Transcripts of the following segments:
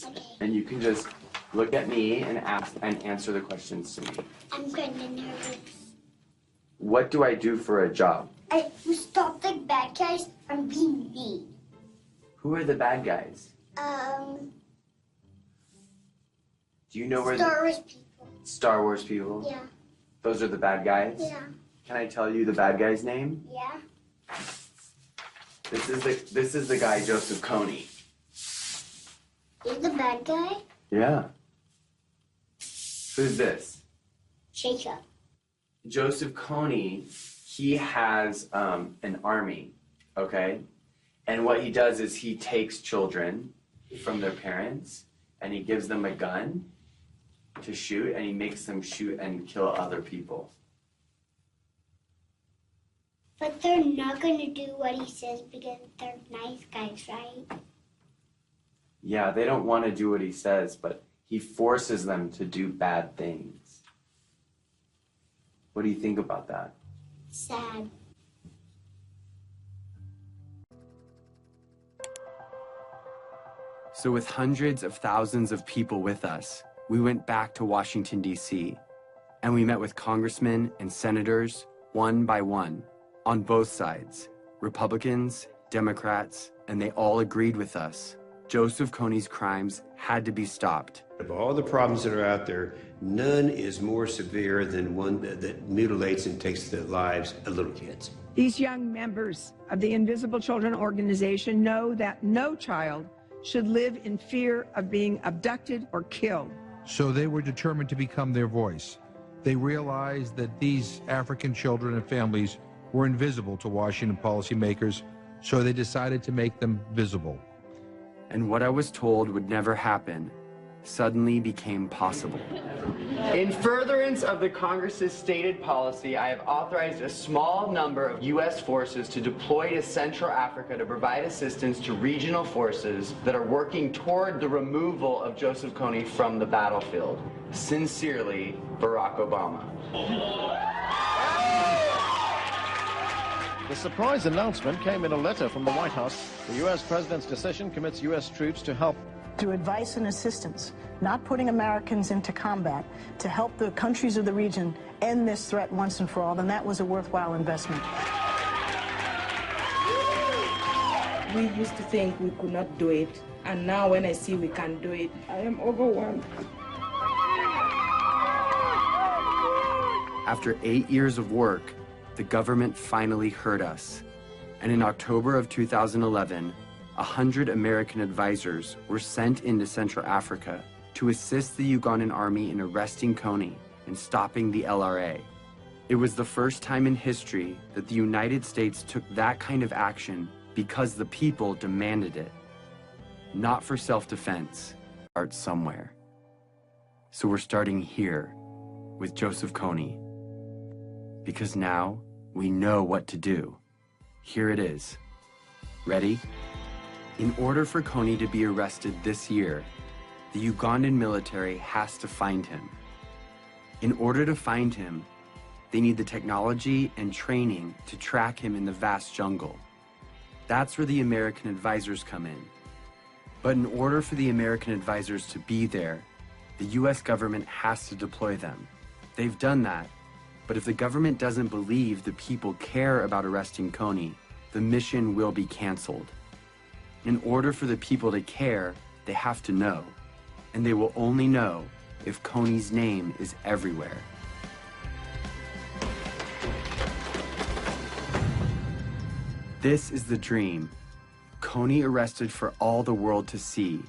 Okay. And you can just look at me and ask and answer the questions to me. I'm kind of nervous. What do I do for a job? I stop the bad guys from being mean. Who are the bad guys? Do you know where Star Wars people. Star Wars people? Yeah. Those are the bad guys? Yeah. Can I tell you the bad guy's name? Yeah. This is the guy Joseph Kony. He's the bad guy? Yeah. Who's this? Jacob. Joseph Kony, he has an army, okay? And what he does is he takes children from their parents and he gives them a gun to shoot and he makes them shoot and kill other people. But they're not going to do what he says because they're nice guys, right? Yeah, they don't want to do what he says, but he forces them to do bad things. What do you think about that? Sad. So with hundreds of thousands of people with us, we went back to Washington, D.C., and we met with congressmen and senators one by one on both sides, Republicans, Democrats, and they all agreed with us. Joseph Kony's crimes had to be stopped. Of all the problems that are out there, none is more severe than one that mutilates and takes the lives of little kids. These young members of the Invisible Children organization know that no child should live in fear of being abducted or killed. So they were determined to become their voice. They realized that these African children and families were invisible to Washington policymakers, so they decided to make them visible. And what I was told would never happen suddenly became possible. In furtherance of the Congress's stated policy, I have authorized a small number of U.S. forces to deploy to Central Africa to provide assistance to regional forces that are working toward the removal of Joseph Kony from the battlefield. Sincerely, Barack Obama. The surprise announcement came in a letter from the White House. The U.S. President's decision commits U.S. troops to help. To advice and assistance, not putting Americans into combat, to help the countries of the region end this threat once and for all, then that was a worthwhile investment. We used to think we could not do it, and now when I see we can do it, I am overwhelmed. After 8 years of work, the government finally heard us. And in October of 2011, 100 American advisors were sent into Central Africa to assist the Ugandan army in arresting Kony and stopping the LRA. It was the first time in history that the United States took that kind of action because the people demanded it. Not for self-defense. Start somewhere. So we're starting here with Joseph Kony. Because now we know what to do. Here it is. Ready? In order for Kony to be arrested this year, the Ugandan military has to find him. In order to find him, they need the technology and training to track him in the vast jungle. That's where the American advisors come in. But in order for the American advisors to be there, the US government has to deploy them. They've done that, but if the government doesn't believe the people care about arresting Kony, the mission will be canceled. In order for the people to care, they have to know. And they will only know if Kony's name is everywhere. This is the dream. Kony arrested for all the world to see.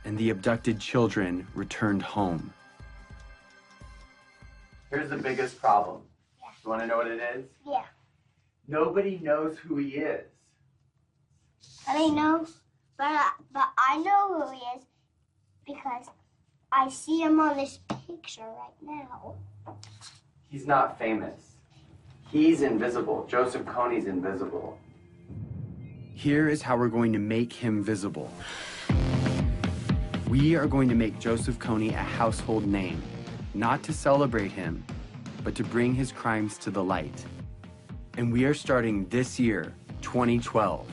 And the abducted children returned home. Here's the biggest problem. You want to know what it is? Yeah. Nobody knows who he is. I know, but I know who he is because I see him on this picture right now. He's not famous. He's invisible. Joseph Kony's invisible. Here is how we're going to make him visible. We are going to make Joseph Kony a household name, not to celebrate him, but to bring his crimes to the light. And we are starting this year, 2012.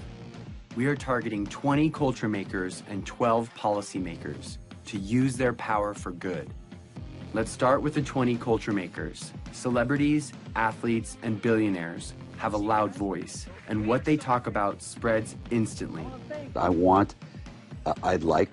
We are targeting 20 culture makers and 12 policymakers to use their power for good. Let's start with the 20 culture makers. Celebrities, athletes, and billionaires have a loud voice, and what they talk about spreads instantly. I'd like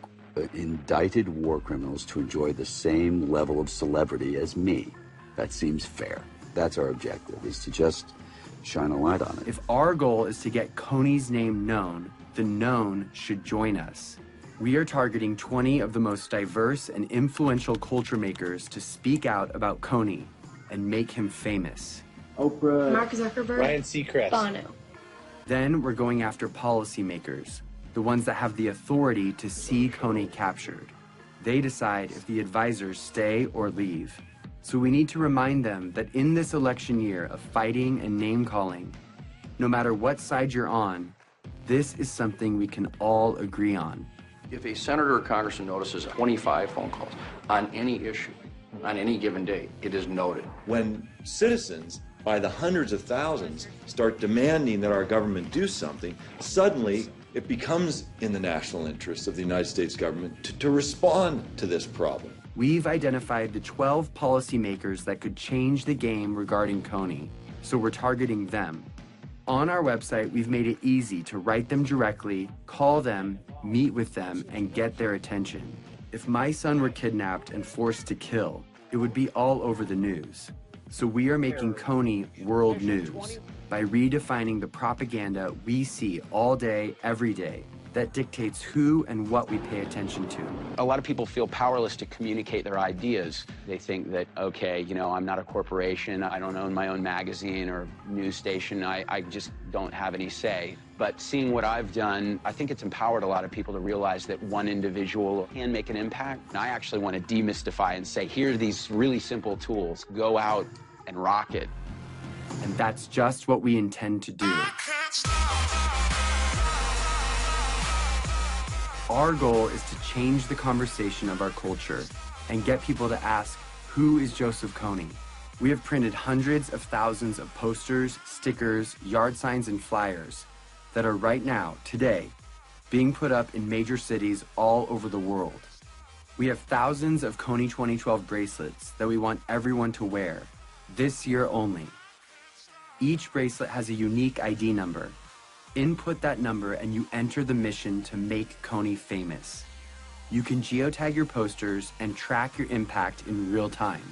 indicted war criminals to enjoy the same level of celebrity as me. That seems fair. That's our objective, is to just shine a light on it. If our goal is to get Kony's name known, the known should join us. We are targeting 20 of the most diverse and influential culture makers to speak out about Kony and make him famous. Oprah, Mark Zuckerberg, Ryan Seacrest, Bono. Then we're going after policymakers, the ones that have the authority to see Kony captured. They decide if the advisors stay or leave. So we need to remind them that in this election year of fighting and name-calling, no matter what side you're on, this is something we can all agree on. If a senator or congressman notices 25 phone calls on any issue, on any given day, it is noted. When citizens, by the hundreds of thousands, start demanding that our government do something, suddenly it becomes in the national interest of the United States government to respond to this problem. We've identified the 12 policymakers that could change the game regarding Kony, so we're targeting them. On our website, we've made it easy to write them directly, call them, meet with them, and get their attention. If my son were kidnapped and forced to kill, it would be all over the news. So we are making Kony world news by redefining the propaganda we see all day, every day, that dictates who and what we pay attention to. A lot of people feel powerless to communicate their ideas. They think that, okay, you know, I'm not a corporation, I don't own my own magazine or news station, I just don't have any say. But seeing what I've done, I think it's empowered a lot of people to realize that one individual can make an impact. And I actually want to demystify and say, here are these really simple tools. Go out and rock it. And that's just what we intend to do. Our goal is to change the conversation of our culture and get people to ask, who is Joseph Kony? We have printed hundreds of thousands of posters, stickers, yard signs, and flyers that are right now, today, being put up in major cities all over the world. We have thousands of Kony 2012 bracelets that we want everyone to wear, this year only. Each bracelet has a unique ID number. Input that number and you enter the mission to make Kony famous. You can geotag your posters and track your impact in real time.